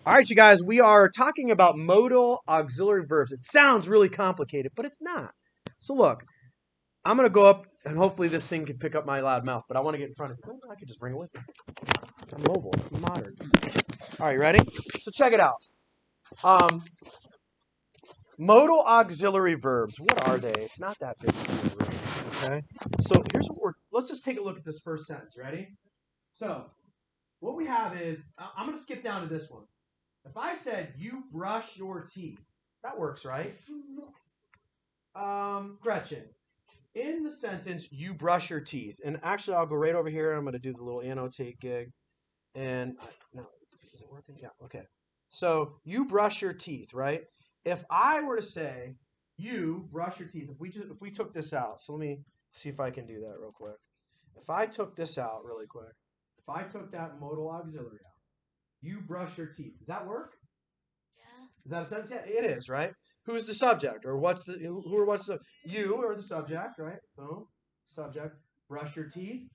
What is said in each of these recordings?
All right, you guys, we are talking about modal auxiliary verbs. It sounds really complicated, but it's not. So look, I'm going to go up, and hopefully this thing can pick up my loud mouth, but I want to get in front of you. I could just bring it with me. I'm mobile. I'm modern. All right, you ready? So check it out. Modal auxiliary verbs, what are they? It's not that big of a deal, really, okay? So here's what let's just take a look at this first sentence. Ready? So what we have is, I'm going to skip down to this one. If I said, you brush your teeth, that works, right? Gretchen, in the sentence, you brush your teeth, and actually I'll go right over here. I'm going to do the little annotate gig. And, no, is it working? Yeah, okay. So, you brush your teeth, right? If I were to say, you brush your teeth, if we took this out, so let me see if I can do that real quick. If I took this out really quick, if I took that modal auxiliary out, you brush your teeth. Does that work? Yeah. Is that a sentence? Yeah, it is, right? Who's the subject? Or what's the you or the subject, right? Boom. Subject. Brush your teeth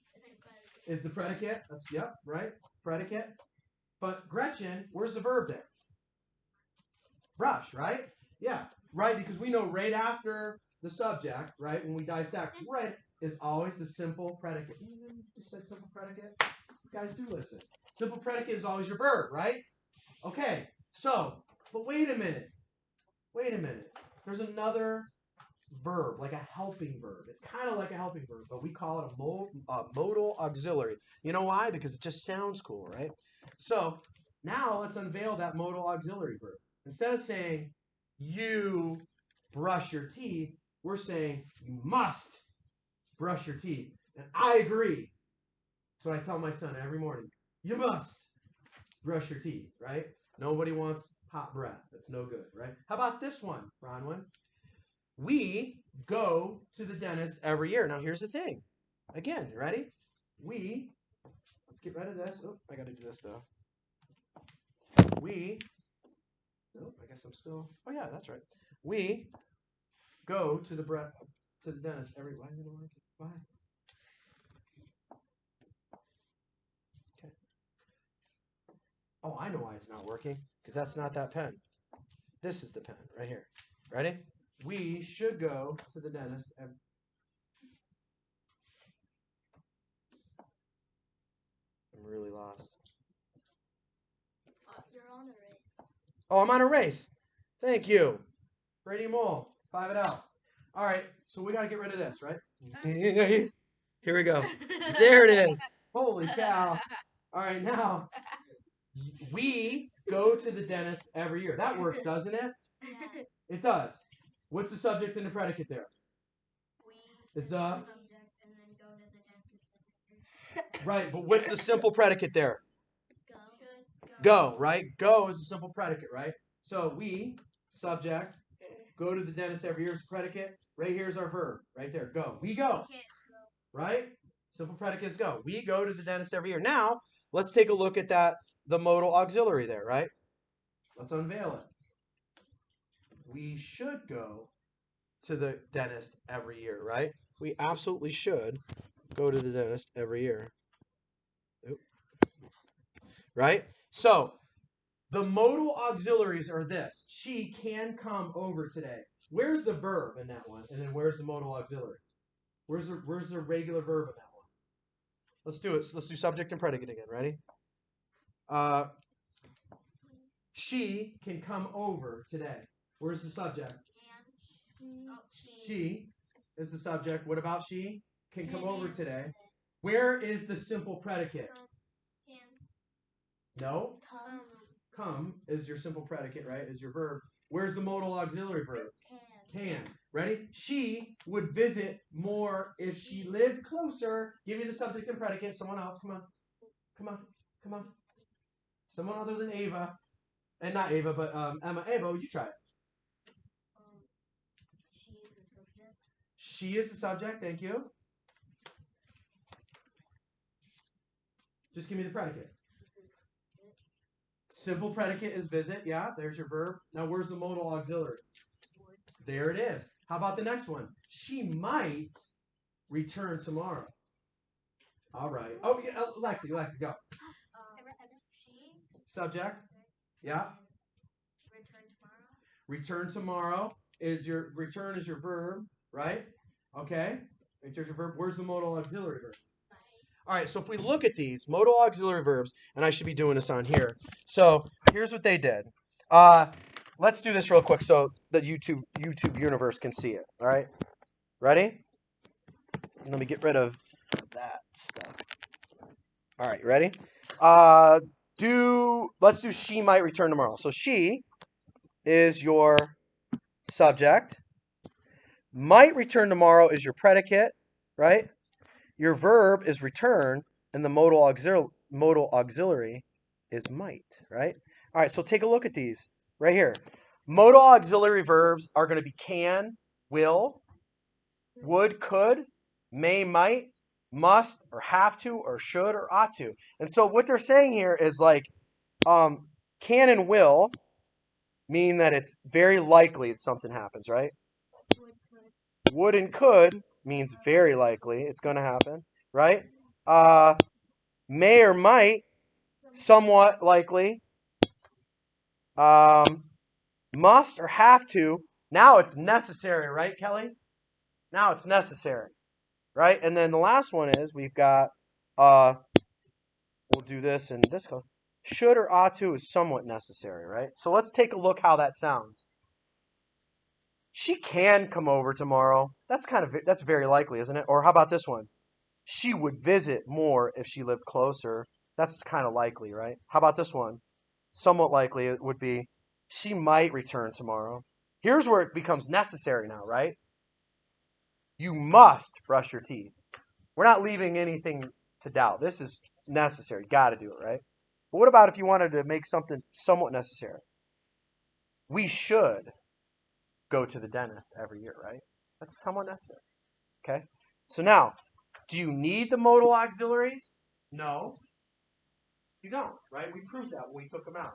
is the predicate. That's yep, right? Predicate. But Gretchen, where's the verb there? Brush, right? Yeah, right, because we know right after the subject, right, when we dissect, right, is always the simple predicate. Just said simple predicate. You guys do listen. Simple predicate is always your verb, right? Okay, so, but wait a minute. Wait a minute. There's another verb, like a helping verb. It's kind of like a helping verb, but we call it a modal auxiliary. You know why? Because it just sounds cool, right? So now let's unveil that modal auxiliary verb. Instead of saying you brush your teeth, we're saying you must brush your teeth. And I agree. That's what I tell my son every morning. You must brush your teeth, right? Nobody wants hot breath. That's no good, right? How about this one, Bronwyn? We go to the dentist every year. Now, here's the thing. Again, you ready? Let's get rid of this. Oh, I got to do this, though. Oh, I guess I'm still, oh, yeah, that's right. We go to the dentist every, why isn't it working? Why? Okay. Oh, I know why it's not working, because that's not that pen. This is the pen, right here. Ready? We should go to the dentist every, I'm really lost. You're on a race. Oh, I'm on a race. Thank you. Brady Mole, 5 it out. All right, so we got to get rid of this, right? Here we go. There it is. Holy cow. All right, now, we go to the dentist every year. That works, doesn't it? Yeah. It does. What's the subject and the predicate there? We Is the subject and then go to the dentist. right, but what's the simple predicate there? Go. Go, right? Go is the simple predicate, right? So we, subject, go to the dentist every year is predicate. Right here's our verb, right there. Go. We go. Right? Simple predicate is go. We go to the dentist every year. Now, let's take a look at the modal auxiliary there, right? Let's unveil it. We should go to the dentist every year, right? We absolutely should go to the dentist every year. Oop. Right? So, the modal auxiliaries are this. She can come over today. Where's the verb in that one? And then where's the modal auxiliary? Where's the regular verb in that one? Let's do it. So let's do subject and predicate again. Ready? She can come over today. Where's the subject? She is the subject. What about she? Can come over today. Where is the simple predicate? No? Come is your simple predicate, right? Is your verb. Where's the modal auxiliary verb? Can. Ready? She would visit more if she lived closer. Give me the subject and predicate. Someone else. Come on. Come on. Come on. Someone other than Ava. And not Ava, but Emma. Ava, you try it. She is the subject. She is the subject. Thank you. Just give me the predicate. Simple predicate is visit. Yeah, there's your verb. Now, where's the modal auxiliary? There it is. How about the next one? She might return tomorrow. All right. Oh, yeah, Lexi, go. She. Subject. Yeah. Return tomorrow. Return tomorrow is your return is your verb, right? Okay. Return your verb. Where's the modal auxiliary verb? All right. So if we look at these modal auxiliary verbs, and I should be doing this on here. So here's what they did. Let's do this real quick so the YouTube universe can see it. All right. Ready? Let me get rid of that stuff. All right. Ready? Let's do she might return tomorrow. So she is your subject. Might return tomorrow is your predicate, right? Your verb is return, and the modal auxiliary is might, right? All right, so take a look at these right here. Modal auxiliary verbs are going to be can, will, would, could, may, might, must, or have to, or should, or ought to. And so what they're saying here is like can and will mean that it's very likely that something happens, right? Would and could means very likely it's going to happen, right? May or might, somewhat likely. Must or have to. Now it's necessary, right, Kelly? Now it's necessary, right? And then the last one is we've got, we'll do this and this. Should or ought to is somewhat necessary, right? So let's take a look how that sounds. She can come over tomorrow. That's very likely, isn't it? Or how about this one? She would visit more if she lived closer. That's kind of likely, right? How about this one? Somewhat likely it would be she might return tomorrow. Here's where it becomes necessary now, right? You must brush your teeth. We're not leaving anything to doubt. This is necessary. Got to do it, right? But what about if you wanted to make something somewhat necessary? We should go to the dentist every year, right? That's somewhat necessary. Okay? So now, do you need the modal auxiliaries? No, you don't, right? We proved that when we took them out.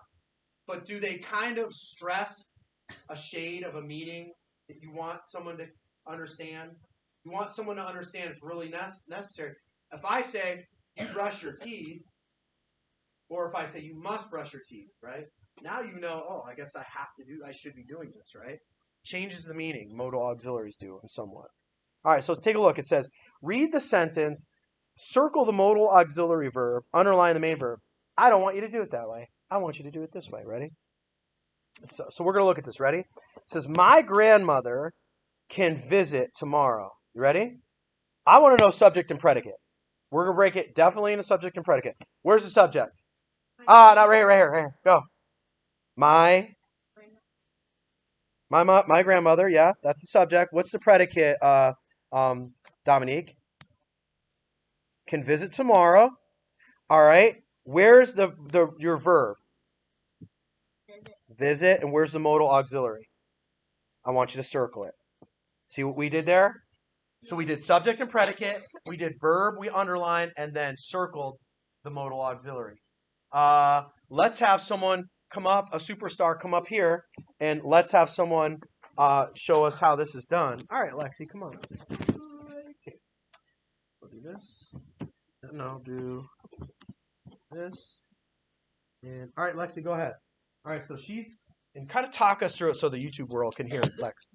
But do they kind of stress a shade of a meaning that you want someone to understand? You want someone to understand it's really necessary. If I say, you brush your teeth, or if I say, you must brush your teeth, right? Now you know, oh, I guess I should be doing this, right? Changes the meaning. Modal auxiliaries do somewhat. All right, so let's take a look. It says, read the sentence, circle the modal auxiliary verb, underline the main verb. I don't want you to do it that way. I want you to do it this way. Ready? So we're going to look at this. Ready? It says, my grandmother can visit tomorrow. You ready? I want to know subject and predicate. We're going to break it definitely into subject and predicate. Where's the subject? Not right here, right here, right here. Go. My grandmother, yeah, that's the subject. What's the predicate, Dominique? Can visit tomorrow. All right. Where's your verb? Visit. And where's the modal auxiliary? I want you to circle it. See what we did there? So we did subject and predicate. We did verb, we underlined, and then circled the modal auxiliary. Let's have someone come up, a superstar come up here, and let's have someone show us how this is done. All right, Lexi, come on. We'll do this. No, do this. And all right, Lexi, go ahead. All right, so and kind of talk us through it so the YouTube world can hear it. Lexi.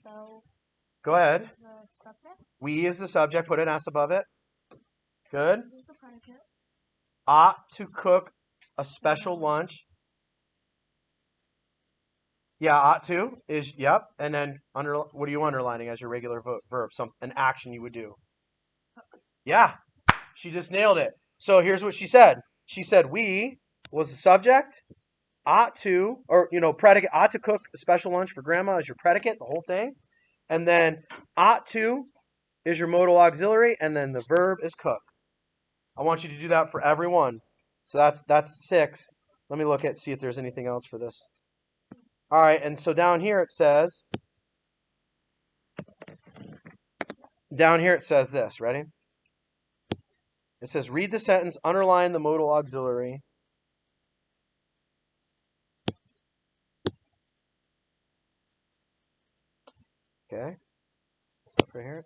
So. Go ahead. The subject. We is the subject. Put an S above it. Good. This is the predicate. Ought to cook a special lunch. Yeah, ought to is, yep. And then what are you underlining as your regular verb? An action you would do. Yeah, she just nailed it. So here's what she said. She said we was the subject. Ought to, or predicate, ought to cook a special lunch for grandma as your predicate, the whole thing. And then ought to is your modal auxiliary, and then the verb is cook. I want you to do that for everyone. So that's 6. Let me see if there's anything else for this. All right, and so down here it says this. Ready? It says, read the sentence, underline the modal auxiliary. Okay. Stuff right here.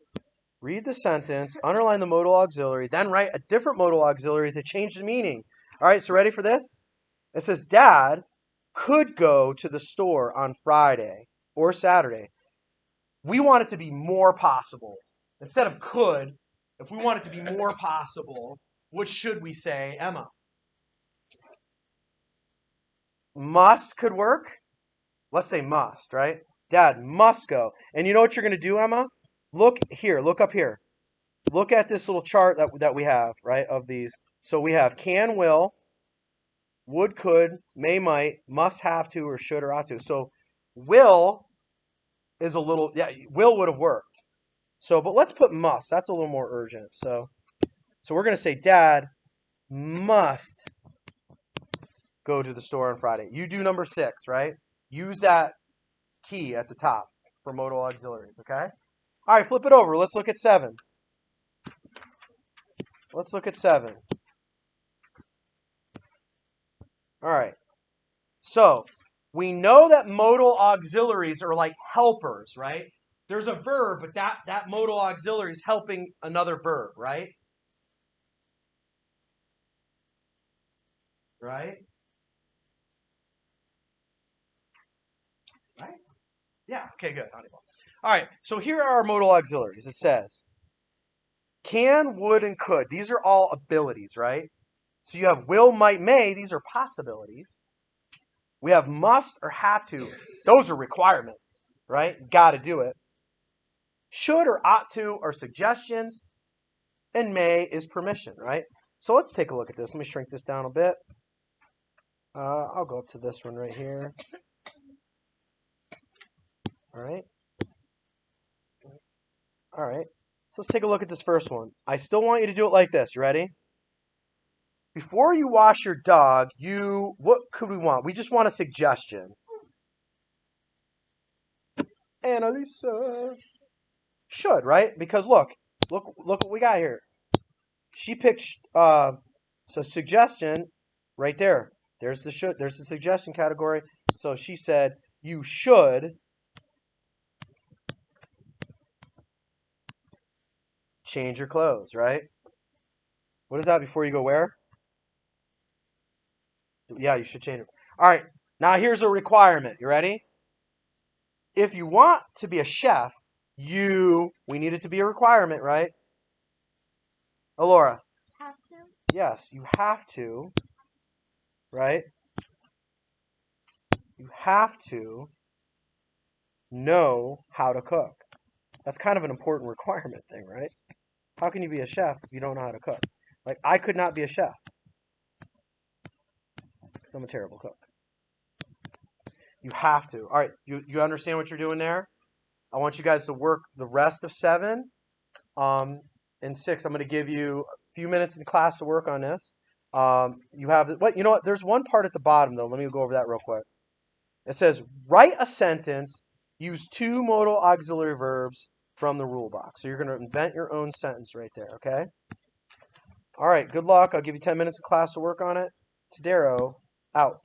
Read the sentence, underline the modal auxiliary, then write a different modal auxiliary to change the meaning. All right, so ready for this? It says, Dad could go to the store on Friday or Saturday. We want it to be more possible. Instead of could, if we want it to be more possible, what should we say, Emma? Must could work? Let's say must, right? Dad must go. And you know what you're going to do, Emma? Look here. Look up here. Look at this little chart that we have, right, of these. So we have can, will, would, could, may, might, must, have to, or should, or ought to. So will is a little, yeah, will would have worked. So, but let's put must. That's a little more urgent. So we're going to say Dad must go to the store on Friday. You do number 6, right? Use that key at the top for modal auxiliaries, okay? All right, flip it over. Let's look at 7. Let's look at 7. All right. So we know that modal auxiliaries are like helpers, right? There's a verb, but that modal auxiliary is helping another verb, right? Right? Right? Yeah, okay, good. All right, so here are our modal auxiliaries. It says can, would, and could. These are all abilities, right? So you have will, might, may. These are possibilities. We have must or have to. Those are requirements, right? Got to do it. Should or ought to are suggestions. And may is permission, right? So let's take a look at this. Let me shrink this down a bit. I'll go up to this one right here. All right. All right. So let's take a look at this first one. I still want you to do it like this. You ready? Before you wash your dog, what could we want? We just want a suggestion. Annalisa. Should, right? Because look what we got here. She picked so suggestion right there. There's the should. There's the suggestion category. So she said you should change your clothes, right? What is that before you go where? Yeah, you should change it. All right. Now here's a requirement. You ready? If you want to be a chef, we need it to be a requirement, right? Alora. Have to. Yes, you have to, right? You have to know how to cook. That's kind of an important requirement thing, right? How can you be a chef if you don't know how to cook? Like, I could not be a chef because I'm a terrible cook. You have to. All right, you understand what you're doing there? I want you guys to work the rest of 7 and 6. I'm going to give you a few minutes in class to work on this. You have what? You know what? There's one part at the bottom though. Let me go over that real quick. It says write a sentence. Use 2 modal auxiliary verbs from the rule box. So you're going to invent your own sentence right there. Okay. All right. Good luck. I'll give you 10 minutes of class to work on it. Tadero out.